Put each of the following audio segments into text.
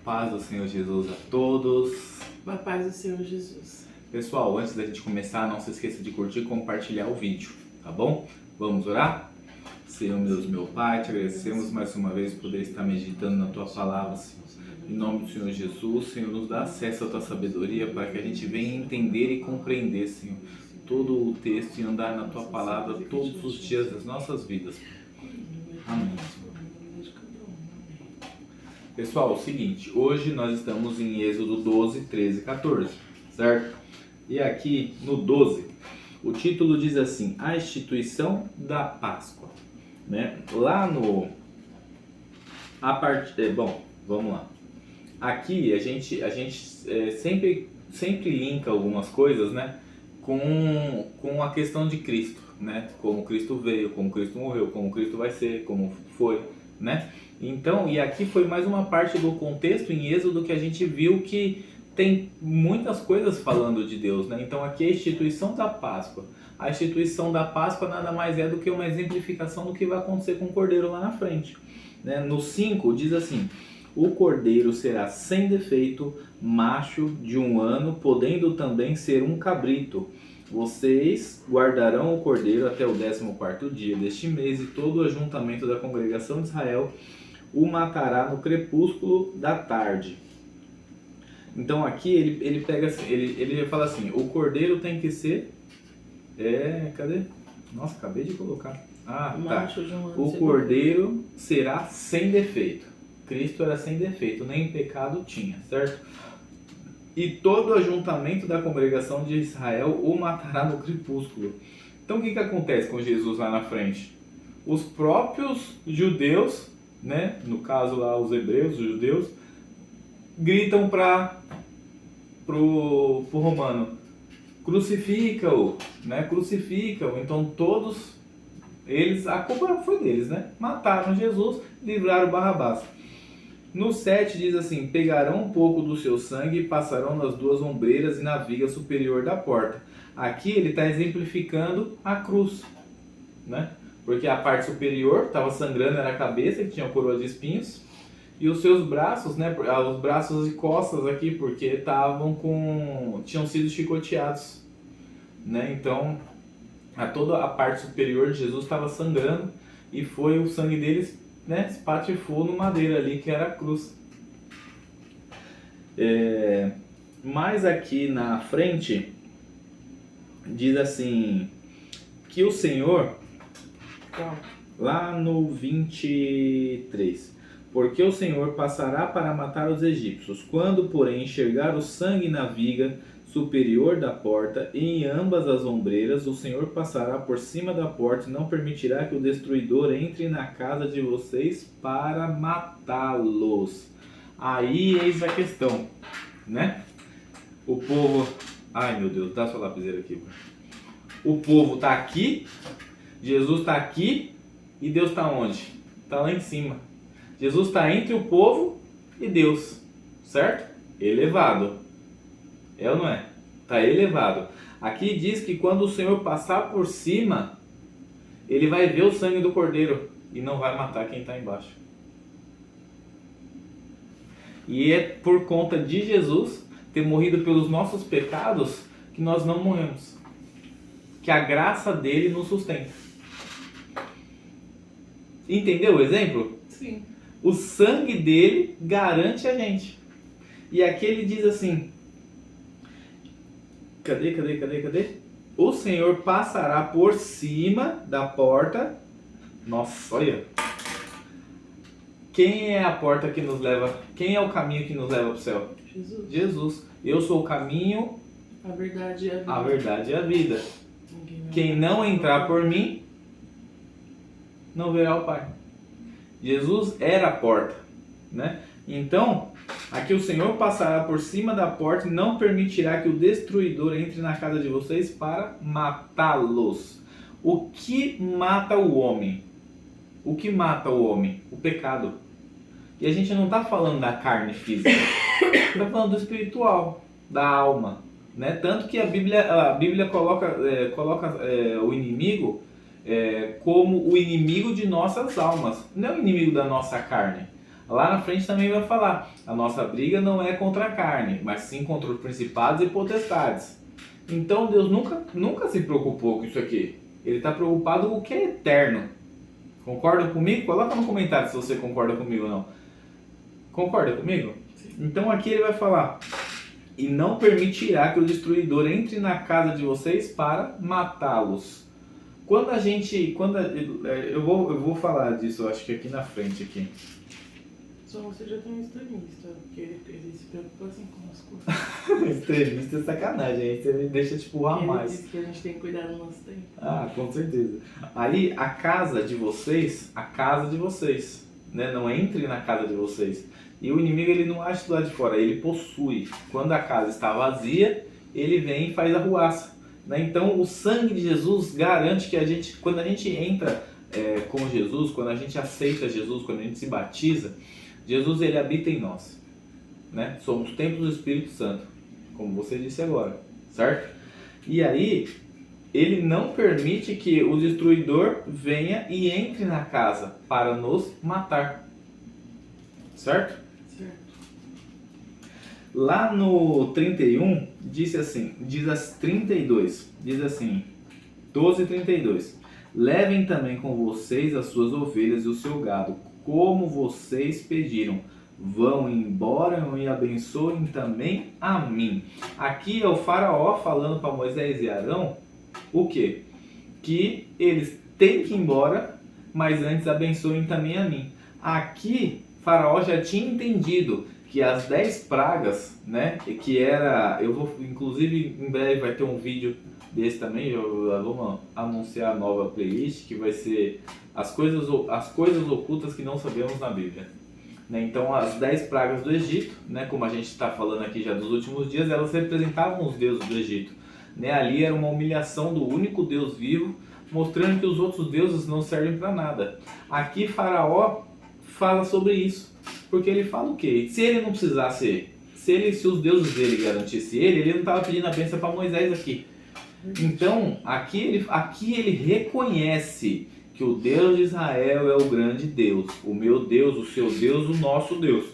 Paz do Senhor Jesus a todos. A paz do Senhor Jesus. Pessoal, antes da gente começar, não se esqueça de curtir e compartilhar o vídeo, tá bom? Vamos orar? Senhor Deus, meu Pai, te agradecemos mais uma vez por poder estar meditando na Tua Palavra, Senhor. Em nome do Senhor Jesus, Senhor, nos dá acesso à Tua sabedoria para que a gente venha entender e compreender, Senhor, todo o texto e andar na Tua Palavra todos os dias das nossas vidas. Amém. Pessoal, é o seguinte, hoje nós estamos em Êxodo 12, 13 e 14, certo? E aqui no 12, o título diz assim, a instituição da Páscoa, né? Lá no... bom, vamos lá. Aqui a gente sempre linka algumas coisas, né? Com a questão de Cristo, né? Como Cristo veio, como Cristo morreu, como Cristo vai ser, como foi, né? Então, e aqui foi mais uma parte do contexto em Êxodo que a gente viu que tem muitas coisas falando de Deus, né? Então aqui é a instituição da Páscoa. A instituição da Páscoa nada mais é do que uma exemplificação do que vai acontecer com o Cordeiro lá na frente, né? No 5 diz assim, o Cordeiro será sem defeito, macho de 1 ano, podendo também ser um cabrito. Vocês guardarão o Cordeiro até o 14º dia deste mês e todo o ajuntamento da congregação de Israel o matará no crepúsculo da tarde. Então aqui ele pega assim, ele fala assim, o cordeiro tem que ser, cadê? Nossa, acabei de colocar. Ah, tá. O cordeiro será sem defeito. Cristo era sem defeito, nem pecado tinha, certo? E todo o ajuntamento da congregação de Israel o matará no crepúsculo. Então o que acontece com Jesus lá na frente? Os próprios judeus, né, no caso lá os hebreus, os judeus, gritam pro romano, crucifica-o, né, crucifica-o. Então todos eles, a culpa foi deles, né, mataram Jesus, livraram Barrabás. No 7 diz assim, pegarão um pouco do seu sangue e passarão nas 2 ombreiras e na viga superior da porta. Aqui ele está exemplificando a cruz, né? Porque a parte superior estava sangrando, era a cabeça, que tinha coroa de espinhos, e os seus braços, né, os braços e costas aqui, porque tinham sido chicoteados, né? Então, toda a parte superior de Jesus estava sangrando, e foi o sangue deles, né, espatifou no madeiro ali, que era a cruz. Mas aqui na frente, diz assim, que o Senhor... Lá no 23. Porque o Senhor passará para matar os egípcios. Quando, porém, enxergar o sangue na viga superior da porta e em ambas as ombreiras, o Senhor passará por cima da porta e não permitirá que o destruidor entre na casa de vocês para matá-los. Aí eis a questão, né? O povo... Ai, meu Deus, dá sua lapiseira aqui. O povo está aqui... Jesus está aqui e Deus está onde? Está lá em cima. Jesus está entre o povo e Deus, certo? Elevado. É ou não é? Está elevado. Aqui diz que quando o Senhor passar por cima, ele vai ver o sangue do cordeiro e não vai matar quem está embaixo. E é por conta de Jesus ter morrido pelos nossos pecados que nós não morremos. Que a graça dele nos sustenta. Entendeu o exemplo? Sim. O sangue dele garante a gente. E aqui ele diz assim, cadê? O Senhor passará por cima da porta. Nossa, olha. Quem é a porta que nos leva? Quem é o caminho que nos leva para o céu? Jesus. Eu sou o caminho, a verdade e a vida. A verdade e a vida. Quem não entrar por mim, não verá o Pai. Jesus era a porta, né? Então, aqui o Senhor passará por cima da porta e não permitirá que o destruidor entre na casa de vocês para matá-los. O que mata o homem? O que mata o homem? O pecado. E a gente não está falando da carne física, está falando do espiritual, da alma, né? Tanto que a Bíblia coloca o inimigo como o inimigo de nossas almas, não é o inimigo da nossa carne. Lá na frente também vai falar, a nossa briga não é contra a carne, mas sim contra os principados e potestades. Então Deus nunca se preocupou com isso aqui. Ele está preocupado com o que é eterno. Concorda comigo? Coloca no comentário se você concorda comigo ou não. Concorda comigo? Sim. Então aqui ele vai falar, e não permitirá que o destruidor entre na casa de vocês para matá-los. Eu vou falar disso, eu acho que aqui na frente aqui. Só você já tem um extremista, porque ele se preocupa assim com as coisas. Extremista é sacanagem, aí você me deixa tipo Ele mais. diz que a gente tem que cuidar do nosso tempo. Ah, com certeza. Aí a casa de vocês, né? Não entre na casa de vocês. E o inimigo ele não acha do lado de fora, ele possui. Quando a casa está vazia, ele vem e faz a arruaça. Né? Então o sangue de Jesus garante que quando a gente entra com Jesus, quando a gente aceita Jesus, quando a gente se batiza, Jesus ele habita em nós. Né? Somos templos do Espírito Santo, como você disse agora, certo? E aí ele não permite que o destruidor venha e entre na casa para nos matar, certo? Certo. Lá no 31, diz assim, 32, diz assim, 12:32. Levem também com vocês as suas ovelhas e o seu gado, como vocês pediram. Vão embora e abençoem também a mim. Aqui é o faraó falando para Moisés e Arão o quê? Que eles têm que ir embora, mas antes abençoem também a mim. Aqui, faraó já tinha entendido que as 10 pragas, né, que era, inclusive em breve vai ter um vídeo desse também, vamos anunciar a nova playlist, que vai ser as coisas ocultas que não sabemos na Bíblia. Né? Então as 10 pragas do Egito, né, como a gente está falando aqui já dos últimos dias, elas representavam os deuses do Egito. Né? Ali era uma humilhação do único Deus vivo, mostrando que os outros deuses não servem para nada. Aqui Faraó fala sobre isso. Porque ele fala o quê? Se ele não precisasse, se os deuses dele garantissem ele não estava pedindo a bênção para Moisés aqui. Então, aqui ele reconhece que o Deus de Israel é o grande Deus. O meu Deus, o seu Deus, o nosso Deus.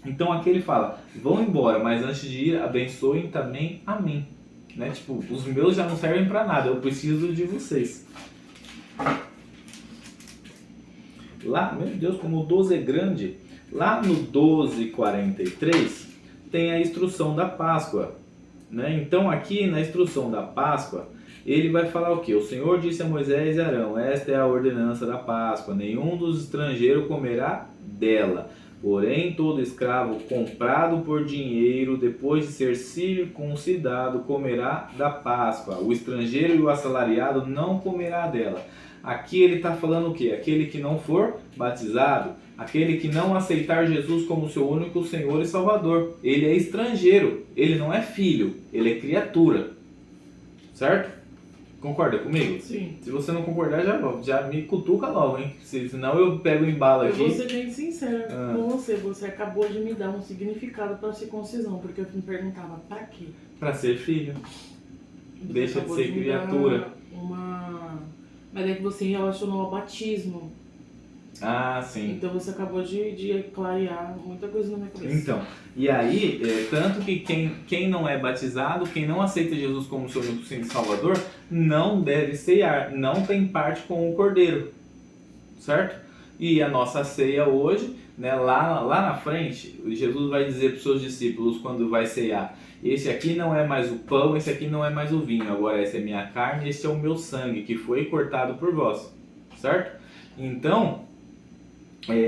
Então aqui ele fala, vão embora, mas antes de ir, abençoem também a mim. Né? Tipo, os meus já não servem para nada, eu preciso de vocês. Lá, meu Deus, como o 12 é grande. Lá no 12:43 tem a instrução da Páscoa, né? Então aqui na instrução da Páscoa ele vai falar o que? O Senhor disse a Moisés e Arão, esta é a ordenança da Páscoa, nenhum dos estrangeiros comerá dela, porém todo escravo comprado por dinheiro depois de ser circuncidado comerá da Páscoa, o estrangeiro e o assalariado não comerá dela. Aqui ele está falando o quê? Aquele que não for batizado, aquele que não aceitar Jesus como seu único Senhor e Salvador. Ele é estrangeiro, ele não é filho, ele é criatura. Certo? Concorda comigo? Sim. Se você não concordar, já me cutuca logo, hein? Senão eu pego o embalo aqui. Eu vou ser bem sincero com você. Você acabou de me dar um significado para circuncisão, porque eu me perguntava, para quê? Para ser filho. Você Deixa de acabou ser me criatura. dar Mas é que você relacionou ao batismo. Ah, sim. Então você acabou de clarear muita coisa na minha cabeça. Então, e aí, tanto que quem não é batizado, quem não aceita Jesus como seu único Senhor e Salvador, não deve ceiar, não tem parte com o Cordeiro, certo? E a nossa ceia hoje, né, lá na frente, Jesus vai dizer para os seus discípulos quando vai ceiar, esse aqui não é mais o pão, esse aqui não é mais o vinho, agora essa é minha carne, esse é o meu sangue, que foi cortado por vós, certo? Então,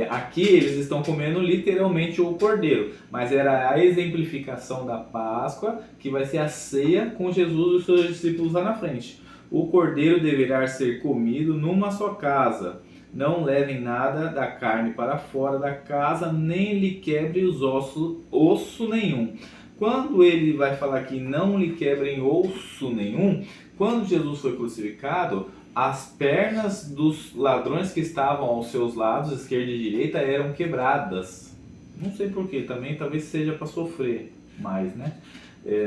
aqui eles estão comendo literalmente o cordeiro, mas era a exemplificação da Páscoa, que vai ser a ceia com Jesus e os seus discípulos lá na frente. O cordeiro deverá ser comido numa só casa. Não levem nada da carne para fora da casa, nem lhe quebre os osso nenhum. Quando ele vai falar que não lhe quebrem osso nenhum, quando Jesus foi crucificado, as pernas dos ladrões que estavam aos seus lados, esquerda e direita, eram quebradas. Não sei porquê, também talvez seja para sofrer mais, né?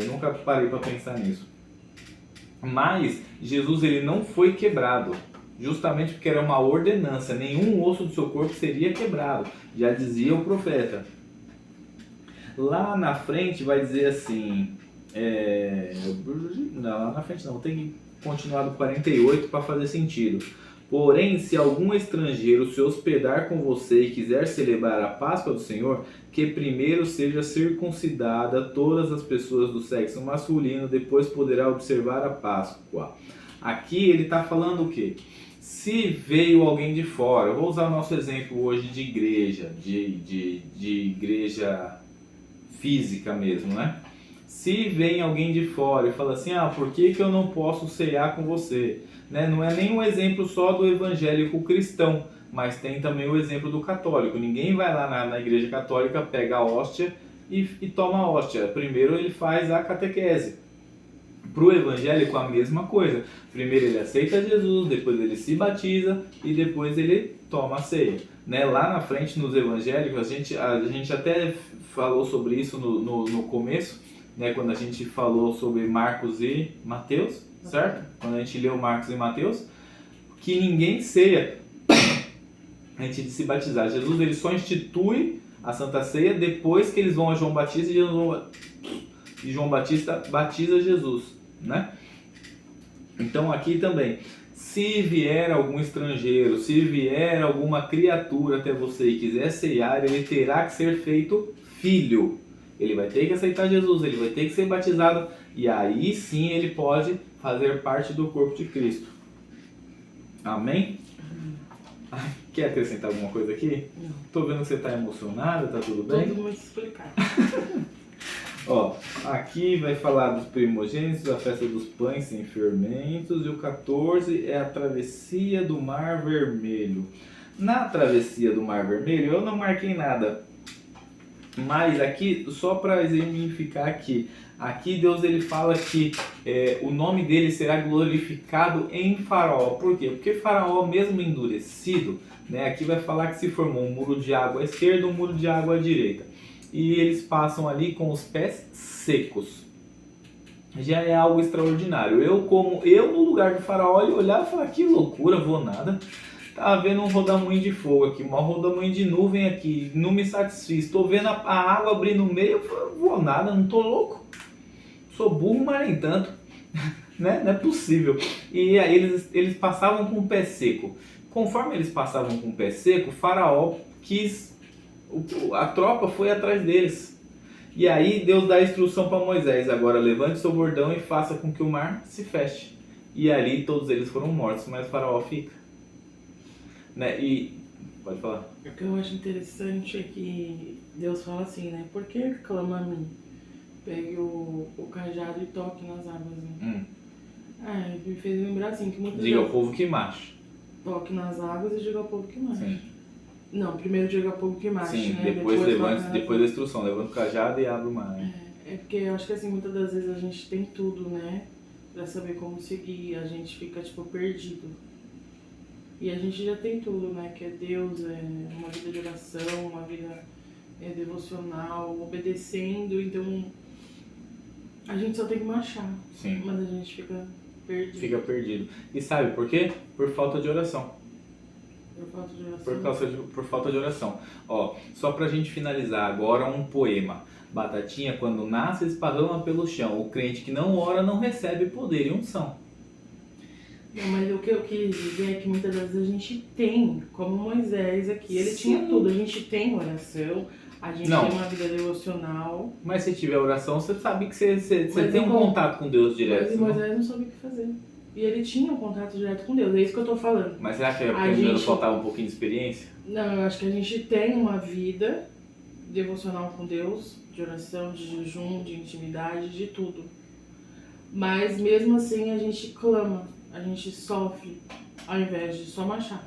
Nunca parei para pensar nisso. Mas Jesus ele não foi quebrado, justamente porque era uma ordenança, nenhum osso do seu corpo seria quebrado, já dizia o profeta. Lá na frente vai dizer assim, não, lá na frente não, tem que continuar do 48 para fazer sentido. Porém, se algum estrangeiro se hospedar com você e quiser celebrar a Páscoa do Senhor, que primeiro seja circuncidada todas as pessoas do sexo masculino, depois poderá observar a Páscoa. Aqui ele está falando o quê? Se veio alguém de fora, eu vou usar o nosso exemplo hoje de igreja, de igreja física mesmo, né? Se vem alguém de fora e fala assim, por que eu não posso ceiar com você? Né? Não é nem um exemplo só do evangélico cristão, mas tem também o exemplo do católico. Ninguém vai lá na igreja católica, pega a hóstia e toma a hóstia. Primeiro ele faz a catequese. Para o evangélico a mesma coisa. Primeiro ele aceita Jesus, depois ele se batiza e depois ele toma a ceia. Né? Lá na frente nos evangélicos, a gente até falou sobre isso no começo, né? Quando a gente falou sobre Marcos e Mateus, certo? Quando a gente leu Marcos e Mateus, que ninguém ceia antes de se batizar. Jesus ele só institui a Santa Ceia depois que eles vão a João Batista e João Batista batiza Jesus, né? Então aqui também, se vier algum estrangeiro, se vier alguma criatura até você e quiser ceiar, ele terá que ser feito filho. Ele vai ter que aceitar Jesus, ele vai ter que ser batizado e aí sim ele pode fazer parte do corpo de Cristo. Amém? Quer acrescentar alguma coisa aqui? Não. Tô vendo que você está emocionada, tá tudo bem? Tudo muito explicado. Ó, aqui vai falar dos primogênitos, a festa dos pães sem fermentos, e o 14 é a travessia do Mar Vermelho. Na travessia do Mar Vermelho eu não marquei nada, mas aqui, só para exemplificar aqui Deus ele fala que o nome dele será glorificado em Faraó. Por quê? Porque Faraó, mesmo endurecido, né, aqui vai falar que se formou um muro de água à esquerda e um muro de água à direita. E eles passam ali com os pés secos. Já é algo extraordinário. Eu no lugar do Faraó, eu olhava e falava, que loucura, vou nada. Tava vendo um rodamuinho de fogo aqui, um rodamuinho de nuvem aqui, não me satisfiz. Estou vendo a água abrir no meio, eu falei, vou nada, não tô louco. Sou burro, mas nem tanto. Né? Não é possível. E aí eles passavam com o pé seco. Conforme eles passavam com o pé seco, o Faraó a tropa foi atrás deles. E aí Deus dá a instrução para Moisés, agora levante seu bordão e faça com que o mar se feche. E ali todos eles foram mortos, mas o Faraó fica. Né? E pode falar. O que eu acho interessante é que Deus fala assim, né? Por que clama a mim? Pegue o cajado e toque nas águas. Né? Me fez lembrar assim que muitas diga vezes... ao povo que marche. Toque nas águas e diga ao povo que marche. Sim. Não, primeiro diga ao povo que marche, sim, né? Depois da instrução, levanta o cajado e abre o mar. É porque eu acho que assim, muitas das vezes a gente tem tudo, né? Pra saber como seguir, a gente fica tipo perdido. E a gente já tem tudo, né? Que é Deus, uma vida de oração, uma vida devocional, obedecendo, então a gente só tem que marchar. Sim. Mas a gente fica perdido. Fica perdido. E sabe por quê? Por falta de oração. Por falta de oração. Por falta de oração. Ó, só pra gente finalizar agora um poema. Batatinha, quando nasce, esparrama pelo chão. O crente que não ora não recebe poder e unção. Não, mas o que eu quis dizer é que muitas vezes a gente tem, como Moisés aqui, ele Sim. tinha tudo. A gente tem oração, a gente tem uma vida devocional. Mas se tiver oração, você sabe que você tem um contato com Deus direto. Mas Moisés não sabia o que fazer. E ele tinha um contato direto com Deus, é isso que eu tô falando. Mas será que ainda faltava um pouquinho de experiência? Não, eu acho que a gente tem uma vida devocional com Deus, de oração, de jejum, de intimidade, de tudo. Mas mesmo assim a gente clama, a gente sofre, ao invés de só marchar.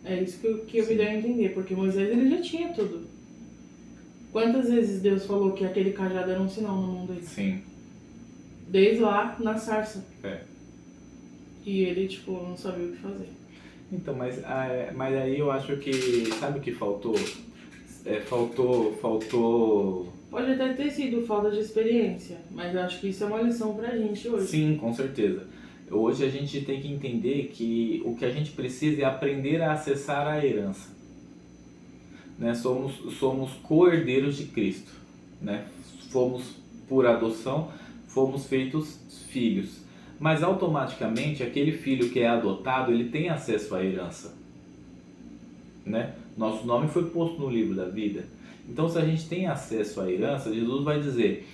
É isso que eu me dei a entender, porque Moisés ele já tinha tudo. Quantas vezes Deus falou que aquele cajado era um sinal no mundo dele? Sim. Desde lá, na sarça. E ele, não sabia o que fazer. Então, mas aí eu acho que, sabe o que faltou? Faltou... Pode até ter sido falta de experiência, mas eu acho que isso é uma lição pra gente hoje. Sim, com certeza. Hoje a gente tem que entender que o que a gente precisa é aprender a acessar a herança, né? Somos co-herdeiros de Cristo, né? Fomos por adoção, fomos feitos filhos, mas automaticamente aquele filho que é adotado, ele tem acesso à herança, né? Nosso nome foi posto no livro da vida. Então, se a gente tem acesso à herança, Jesus vai dizer: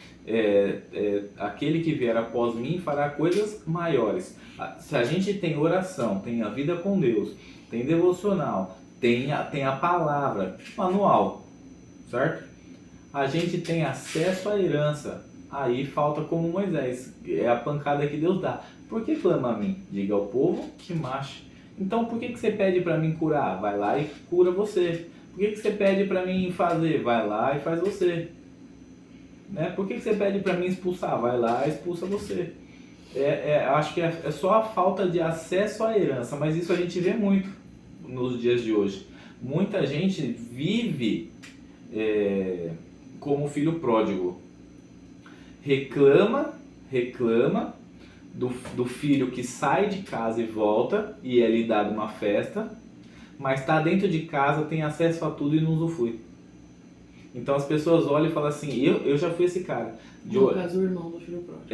aquele que vier após mim fará coisas maiores. Se a gente tem oração, tem a vida com Deus, tem devocional, tem a palavra, manual, certo? A gente tem acesso à herança. Aí falta como Moisés, é a pancada que Deus dá. Por que clama a mim? Diga ao povo que marche. Então por que você pede para mim curar? Vai lá e cura você. Por que você pede para mim fazer? Vai lá e faz você. Né? Por que você pede para mim expulsar? Vai lá e expulsa você. Acho que é só a falta de acesso à herança, mas isso a gente vê muito nos dias de hoje. Muita gente vive como filho pródigo. Reclama do filho que sai de casa e volta e é lhe dado uma festa, mas está dentro de casa, tem acesso a tudo e não usufrui. Então as pessoas olham e falam assim: eu já fui esse cara. No caso, o irmão do filho pródigo.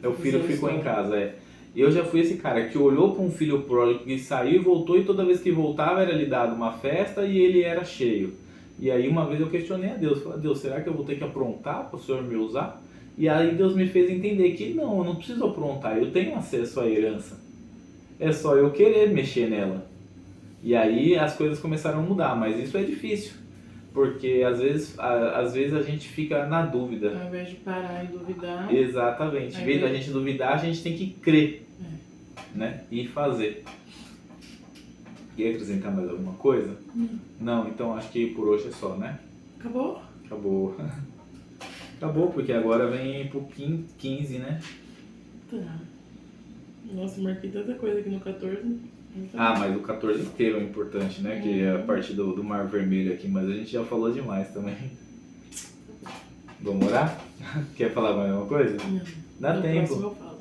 O filho ficou em casa. Eu já fui esse cara que olhou para um filho pródigo que saiu e voltou, e toda vez que voltava era lhe dado uma festa e ele era cheio. E aí uma vez eu questionei a Deus, falei: Deus, será que eu vou ter que aprontar para o Senhor me usar? E aí Deus me fez entender que não, eu não preciso aprontar, eu tenho acesso à herança. É só eu querer mexer nela. E aí as coisas começaram a mudar, mas isso é difícil, porque às vezes a gente fica na dúvida. Ao invés de parar e duvidar. Exatamente, em vez da gente duvidar, a gente tem que crer, né? E fazer. Quer acrescentar mais alguma coisa? Não, então acho que por hoje é só, né? Acabou? Acabou. Acabou, porque agora vem pro 15, né? Tá. Nossa, marquei tanta coisa aqui no 14. Mas o 14 inteiro é importante, né? Que é a parte do Mar Vermelho aqui, mas a gente já falou demais também. Vamos orar? Quer falar mais alguma coisa? Não. Dá tempo. Eu falo.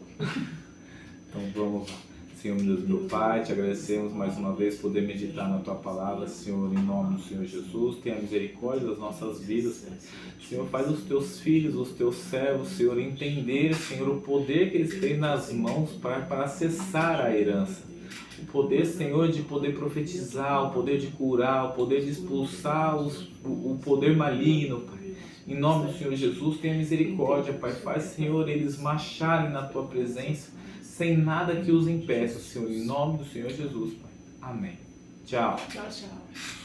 Então vamos lá. Senhor, meu Pai, te agradecemos mais uma vez por poder meditar na Tua Palavra, Senhor, em nome do Senhor Jesus. Tenha misericórdia das nossas vidas. Senhor, faz os Teus filhos, os Teus servos, Senhor, entender, Senhor, o poder que eles têm nas mãos para acessar a herança. O poder, Senhor, de poder profetizar, o poder de curar, o poder de expulsar o poder maligno, Pai. Em nome do Senhor Jesus, tenha misericórdia, Pai. Faz, Senhor, eles marcharem na Tua presença, sem nada que os impeça, Senhor, em nome do Senhor Jesus, Pai. Amém. Tchau. Tchau, tchau.